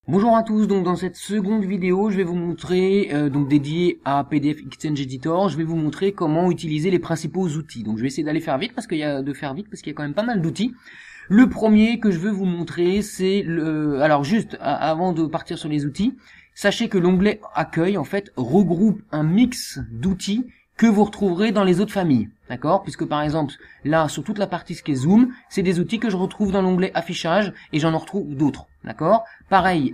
Bonjour à tous, donc dans cette seconde vidéo, je vais vous montrer, donc dédiée à PDF Exchange Editor, je vais vous montrer comment utiliser les principaux outils. Donc je vais essayer d'aller faire vite parce qu'il y a quand même pas mal d'outils. Le premier que je veux vous montrer, c'est alors juste avant de partir sur les outils, sachez que l'onglet Accueil en fait regroupe un mix d'outils que vous retrouverez dans les autres familles, d'accord? Puisque par exemple, là, sur toute la partie ce qui est Zoom, c'est des outils que je retrouve dans l'onglet Affichage et j'en retrouve d'autres, d'accord? Pareil,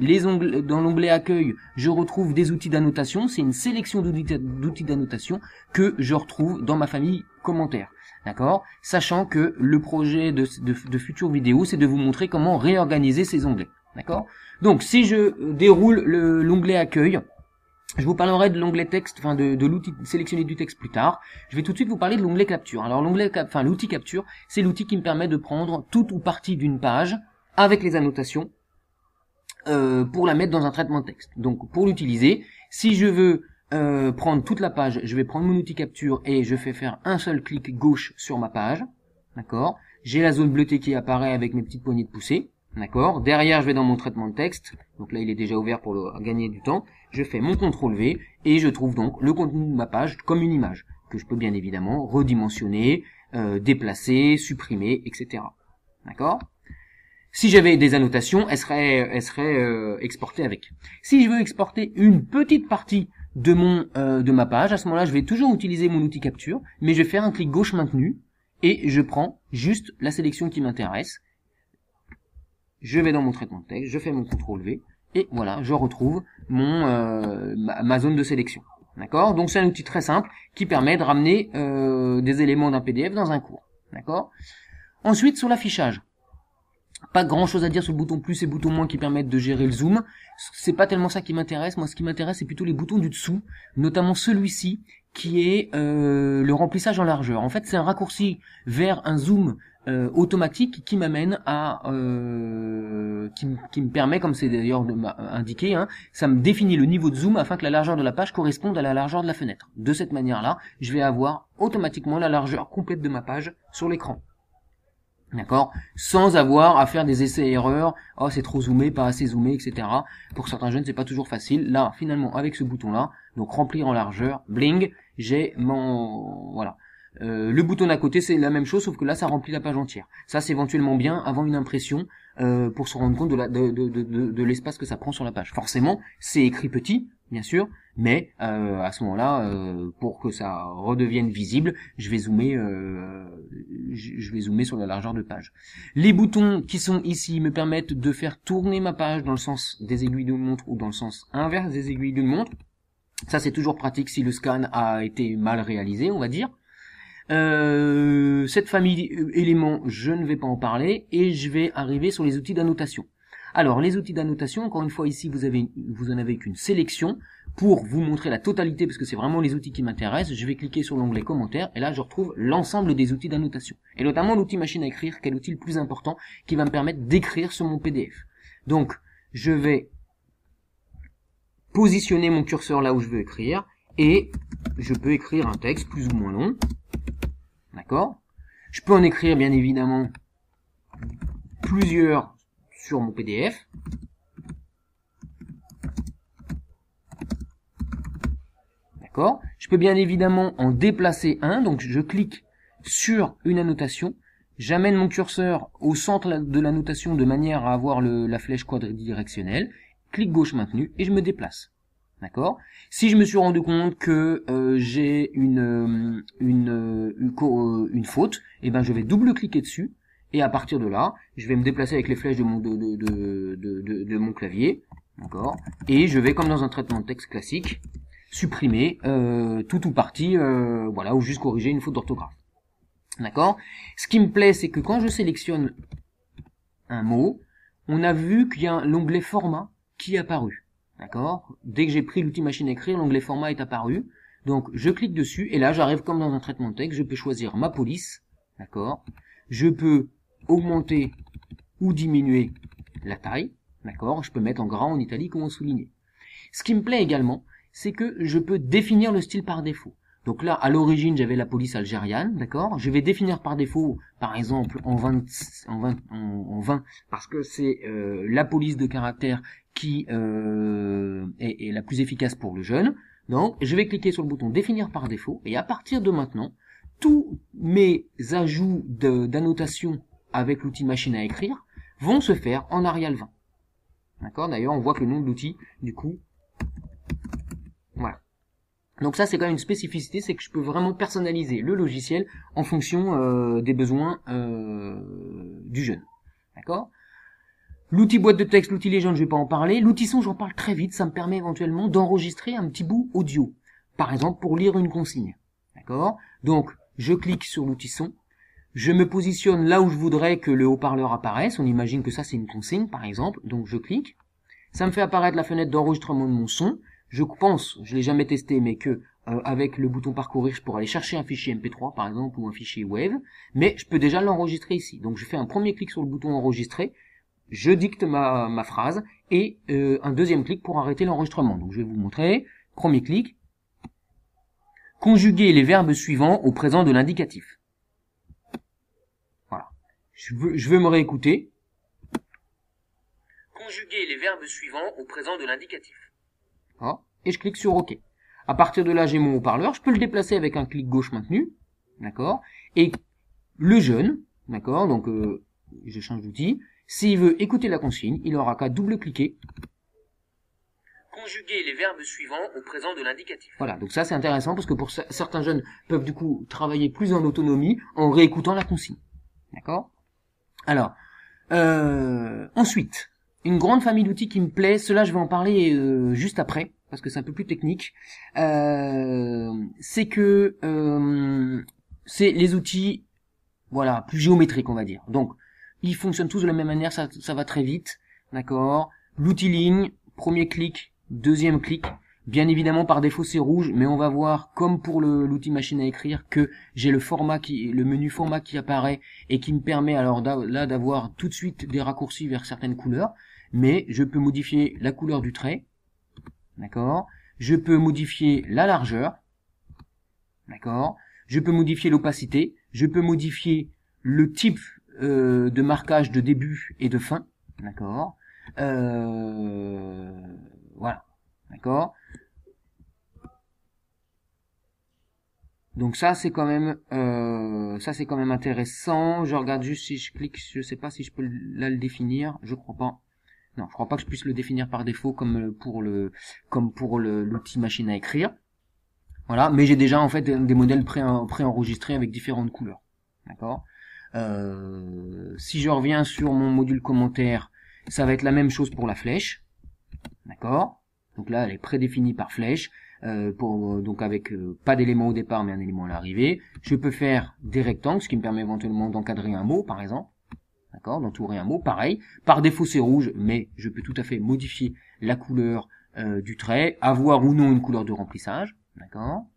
dans l'onglet Accueil, je retrouve des outils d'annotation, c'est une sélection d'outils d'annotation que je retrouve dans ma famille Commentaires, d'accord? Sachant que le projet de futures vidéos, c'est de vous montrer comment réorganiser ces onglets, d'accord? Donc, si je déroule l'onglet Accueil, je vous parlerai de l'onglet texte, enfin de l'outil sélectionner du texte plus tard. Je vais tout de suite vous parler de l'onglet capture. Alors l'outil capture, c'est l'outil qui me permet de prendre toute ou partie d'une page avec les annotations pour la mettre dans un traitement de texte. Donc pour l'utiliser, si je veux prendre toute la page, je vais prendre mon outil capture et je fais faire un seul clic gauche sur ma page. D'accord. J'ai la zone bleutée qui apparaît avec mes petites poignées de poussée. D'accord. Derrière, je vais dans mon traitement de texte. Donc là, il est déjà ouvert pour gagner du temps. Je fais mon CTRL V et je trouve donc le contenu de ma page comme une image que je peux bien évidemment redimensionner, déplacer, supprimer, etc. D'accord. Si j'avais des annotations, elles seraient exportées avec. Si je veux exporter une petite partie de ma page, à ce moment-là, je vais toujours utiliser mon outil capture, mais je vais faire un clic gauche maintenu et je prends juste la sélection qui m'intéresse. Je vais dans mon traitement de texte, je fais mon CTRL V et voilà, je retrouve ma zone de sélection. D'accord? Donc c'est un outil très simple qui permet de ramener des éléments d'un PDF dans un cours. D'accord? Ensuite, sur l'affichage. Pas grand chose à dire sur le bouton plus et bouton moins qui permettent de gérer le zoom. C'est pas tellement ça qui m'intéresse. Moi, ce qui m'intéresse, c'est plutôt les boutons du dessous, notamment celui-ci qui est le remplissage en largeur. En fait, c'est un raccourci vers un zoom automatique qui m'amène à qui me permet, comme c'est d'ailleurs indiqué, hein, ça me définit le niveau de zoom afin que la largeur de la page corresponde à la largeur de la fenêtre. De cette manière-là, je vais avoir automatiquement la largeur complète de ma page sur l'écran. D'accord, sans avoir à faire des essais-erreurs, oh c'est trop zoomé, pas assez zoomé, etc. Pour certains jeunes, c'est pas toujours facile. Là, finalement, avec ce bouton-là, donc remplir en largeur, bling, j'ai voilà. Le bouton d'à côté, c'est la même chose, sauf que là, ça remplit la page entière. Ça, c'est éventuellement bien avant une impression, pour se rendre compte de l'espace que ça prend sur la page. Forcément, c'est écrit petit, bien sûr, mais à ce moment-là, pour que ça redevienne visible, je vais zoomer sur la largeur de page. Les boutons qui sont ici me permettent de faire tourner ma page dans le sens des aiguilles d'une montre ou dans le sens inverse des aiguilles d'une montre. Ça, c'est toujours pratique si le scan a été mal réalisé, on va dire. Cette famille éléments, je ne vais pas en parler et je vais arriver sur les outils d'annotation. Alors, les outils d'annotation, encore une fois, ici, vous en avez qu'une sélection. Pour vous montrer la totalité, parce que c'est vraiment les outils qui m'intéressent, je vais cliquer sur l'onglet commentaires, et là, je retrouve l'ensemble des outils d'annotation. Et notamment l'outil machine à écrire, qui est l'outil le plus important, qui va me permettre d'écrire sur mon PDF. Donc, je vais positionner mon curseur là où je veux écrire, et je peux écrire un texte plus ou moins long. D'accord? Je peux en écrire, bien évidemment, plusieurs sur mon PDF. D'accord? Je peux bien évidemment en déplacer un, donc je clique sur une annotation, j'amène mon curseur au centre de l'annotation de manière à avoir la flèche quadridirectionnelle, clic gauche maintenu et je me déplace. D'accord? Si je me suis rendu compte que j'ai une faute, et ben je vais double-cliquer dessus et à partir de là, je vais me déplacer avec les flèches de mon clavier, d'accord? Et je vais comme dans un traitement de texte classique supprimer tout ou partie, voilà, ou juste corriger une faute d'orthographe. D'accord? Ce qui me plaît, c'est que quand je sélectionne un mot, on a vu qu'il y a l'onglet format qui est apparu. D'accord? Dès que j'ai pris l'outil machine à écrire, l'onglet format est apparu. Donc je clique dessus et là j'arrive comme dans un traitement de texte, je peux choisir ma police. D'accord? Je peux augmenter ou diminuer la taille. D'accord? Je peux mettre en gras, en italique ou en souligné. Ce qui me plaît également, c'est que je peux définir le style par défaut. Donc là, à l'origine, j'avais la police algériane, d'accord. Je vais définir par défaut, par exemple, en 20 parce que c'est la police de caractère qui est la plus efficace pour le jeune. Donc, je vais cliquer sur le bouton définir par défaut, et à partir de maintenant, tous mes ajouts d'annotation avec l'outil machine à écrire vont se faire en Arial 20. D'accord. D'ailleurs, on voit que le nom de l'outil, du coup, voilà. Donc ça, c'est quand même une spécificité, c'est que je peux vraiment personnaliser le logiciel en fonction des besoins du jeune. D'accord. L'outil boîte de texte, l'outil légende, je vais pas en parler. L'outil son, j'en parle très vite, ça me permet éventuellement d'enregistrer un petit bout audio. Par exemple, pour lire une consigne. D'accord. Donc, je clique sur l'outil son. Je me positionne là où je voudrais que le haut-parleur apparaisse. On imagine que ça, c'est une consigne, par exemple. Donc, je clique. Ça me fait apparaître la fenêtre d'enregistrement de mon son. Je pense, je l'ai jamais testé, mais que avec le bouton parcourir, je pourrais aller chercher un fichier MP3 par exemple ou un fichier Wave, mais je peux déjà l'enregistrer ici. Donc je fais un premier clic sur le bouton enregistrer, je dicte ma phrase et un deuxième clic pour arrêter l'enregistrement. Donc je vais vous montrer. Premier clic, conjuguer les verbes suivants au présent de l'indicatif. Voilà. Je veux me réécouter. Conjuguer les verbes suivants au présent de l'indicatif. Et je clique sur OK. À partir de là, j'ai mon haut-parleur. Je peux le déplacer avec un clic gauche maintenu. D'accord. Et le jeune, d'accord, donc je change d'outil. S'il veut écouter la consigne, il aura qu'à double-cliquer. Conjuguer les verbes suivants au présent de l'indicatif. Voilà, donc ça c'est intéressant parce que pour certains jeunes peuvent du coup travailler plus en autonomie en réécoutant la consigne. D'accord. Alors, ensuite, une grande famille d'outils qui me plaît, cela je vais en parler juste après, parce que c'est un peu plus technique, c'est que c'est les outils, voilà, plus géométriques on va dire. Donc, ils fonctionnent tous de la même manière, ça va très vite, d'accord. L'outil ligne, premier clic, deuxième clic, bien évidemment par défaut c'est rouge, mais on va voir comme pour l'outil machine à écrire que j'ai le menu format qui apparaît et qui me permet alors là d'avoir tout de suite des raccourcis vers certaines couleurs. Mais je peux modifier la couleur du trait, d'accord. Je peux modifier la largeur, d'accord. Je peux modifier l'opacité, je peux modifier le type de marquage de début et de fin, d'accord. Voilà, d'accord. Donc ça c'est quand même intéressant. Je regarde juste si je clique, je sais pas si je peux là le définir, je crois pas. Non, je crois pas que je puisse le définir par défaut comme pour l'outil machine à écrire. Voilà, mais j'ai déjà en fait des modèles préenregistrés avec différentes couleurs. D'accord. Si je reviens sur mon module commentaire, ça va être la même chose pour la flèche. D'accord. Donc là, elle est prédéfinie par flèche, donc avec pas d'élément au départ, mais un élément à l'arrivée. Je peux faire des rectangles, ce qui me permet éventuellement d'encadrer un mot, par exemple. D'accord, d'entourer un mot, pareil. Par défaut, c'est rouge, mais je peux tout à fait modifier la couleur du trait, avoir ou non une couleur de remplissage. D'accord.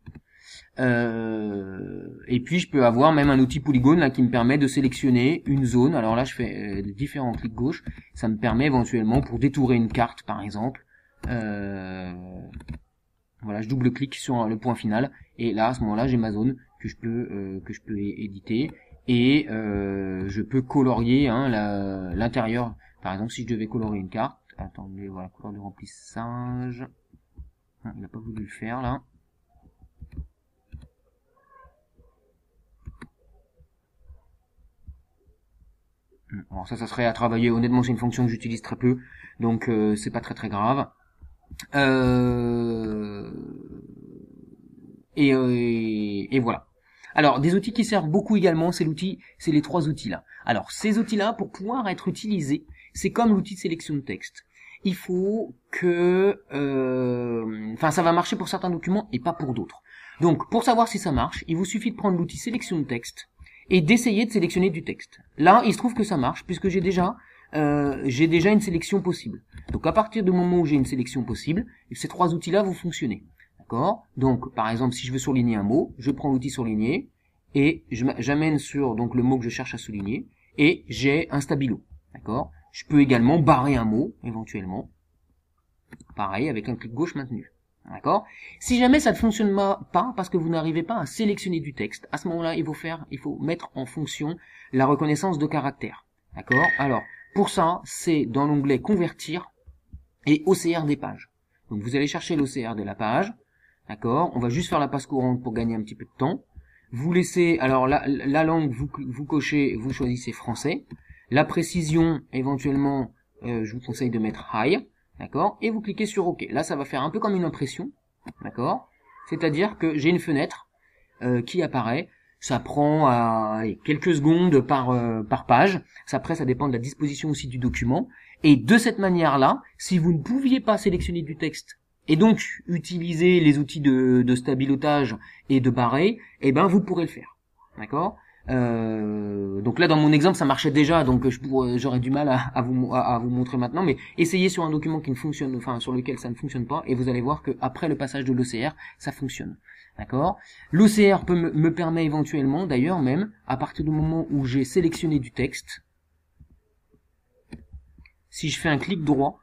Et puis, je peux avoir même un outil polygone là qui me permet de sélectionner une zone. Alors là, je fais différents clics gauche. Ça me permet éventuellement, pour détourer une carte, par exemple, voilà, je double-clique sur le point final. Et là, à ce moment-là, j'ai ma zone que je peux éditer. Et je peux colorier l'intérieur. Par exemple, si je devais colorier une carte, attendez, voilà, couleur de remplissage. Il n'a pas voulu le faire là. Alors ça serait à travailler. Honnêtement, c'est une fonction que j'utilise très peu, donc c'est pas très grave. Et voilà. Alors, des outils qui servent beaucoup également, c'est les trois outils là. Alors, ces outils-là, pour pouvoir être utilisés, c'est comme l'outil de sélection de texte. Il faut que, ça va marcher pour certains documents et pas pour d'autres. Donc, pour savoir si ça marche, il vous suffit de prendre l'outil sélection de texte et d'essayer de sélectionner du texte. Là, il se trouve que ça marche puisque j'ai déjà une sélection possible. Donc, à partir du moment où j'ai une sélection possible, ces trois outils-là vont fonctionner. D'accord. Donc, par exemple, si je veux souligner un mot, je prends l'outil souligner et j'amène sur donc le mot que je cherche à souligner et j'ai un stabilo. D'accord. Je peux également barrer un mot éventuellement. Pareil avec un clic gauche maintenu. D'accord? Si jamais ça ne fonctionne pas parce que vous n'arrivez pas à sélectionner du texte, à ce moment-là, il faut mettre en fonction la reconnaissance de caractère. D'accord? Alors, pour ça, c'est dans l'onglet Convertir et OCR des pages. Donc vous allez chercher l'OCR de la page. D'accord? On va juste faire la passe courante pour gagner un petit peu de temps. Vous laissez, alors la langue, vous cochez, vous choisissez français. La précision, éventuellement, je vous conseille de mettre high. D'accord? Et vous cliquez sur OK. Là, ça va faire un peu comme une impression. D'accord? C'est-à-dire que j'ai une fenêtre qui apparaît. Ça prend quelques secondes par page. Après, ça dépend de la disposition aussi du document. Et de cette manière-là, si vous ne pouviez pas sélectionner du texte et donc utiliser les outils de stabilotage et de barrer, eh ben vous pourrez le faire. D'accord? Donc là dans mon exemple ça marchait déjà, donc j'aurais du mal à vous montrer maintenant, mais essayez sur un document qui ne fonctionne, enfin sur lequel ça ne fonctionne pas, et vous allez voir que après le passage de l'OCR ça fonctionne. D'accord? L'OCR me permet éventuellement, d'ailleurs même, à partir du moment où j'ai sélectionné du texte, si je fais un clic droit,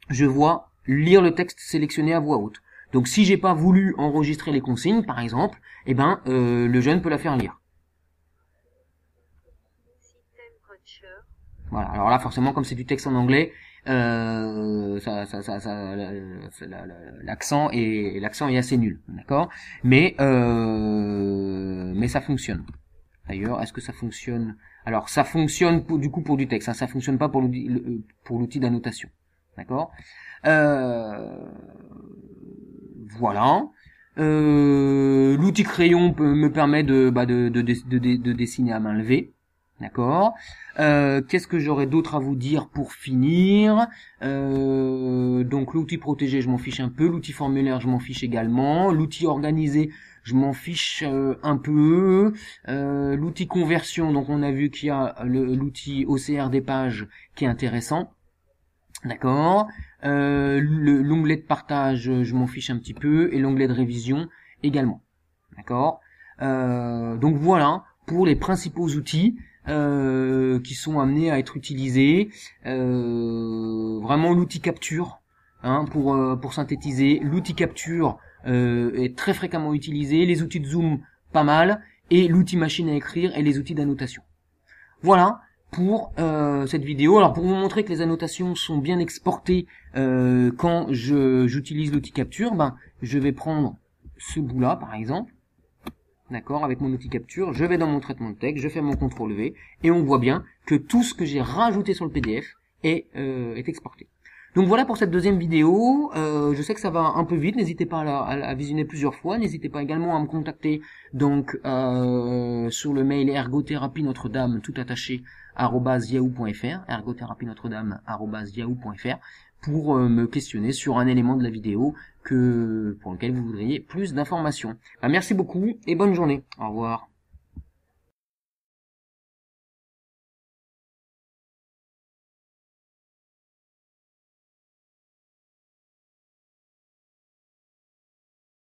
je vois lire le texte sélectionné à voix haute. Donc si j'ai pas voulu enregistrer les consignes, par exemple, eh ben le jeune peut la faire lire. Voilà. Alors là, forcément, comme c'est du texte en anglais, l'accent est assez nul, d'accord. Mais ça fonctionne. D'ailleurs, est-ce que ça fonctionne? Alors, ça fonctionne du coup pour du texte. Hein, ça fonctionne pas pour l'outil d'annotation, d'accord. Voilà. L'outil crayon me permet de dessiner à main levée. D'accord. Qu'est-ce que j'aurais d'autre à vous dire pour finir? Donc l'outil protégé, je m'en fiche un peu. L'outil formulaire, je m'en fiche également. L'outil organisé, je m'en fiche un peu. L'outil conversion, donc on a vu qu'il y a l'outil OCR des pages qui est intéressant. D'accord. L'onglet de partage, je m'en fiche un petit peu. Et l'onglet de révision également. D'accord. Donc voilà pour les principaux outils qui sont amenés à être utilisés. Vraiment l'outil capture, hein, pour synthétiser. L'outil capture est très fréquemment utilisé. Les outils de zoom, pas mal. Et l'outil machine à écrire et les outils d'annotation. Voilà pour cette vidéo. Alors pour vous montrer que les annotations sont bien exportées quand j'utilise l'outil capture, je vais prendre ce bout là par exemple. D'accord, avec mon outil capture, je vais dans mon traitement de texte, je fais mon CTRL-V, et on voit bien que tout ce que j'ai rajouté sur le PDF est exporté. Donc voilà pour cette deuxième vidéo. Je sais que ça va un peu vite, n'hésitez pas à la visionner plusieurs fois, n'hésitez pas également à me contacter donc sur le mail ergothérapienotredame tout attaché @yahoo.fr, ergothérapienotredame@yahoo.fr, pour me questionner sur un élément de la vidéo pour lequel vous voudriez plus d'informations. Merci beaucoup et bonne journée. Au revoir.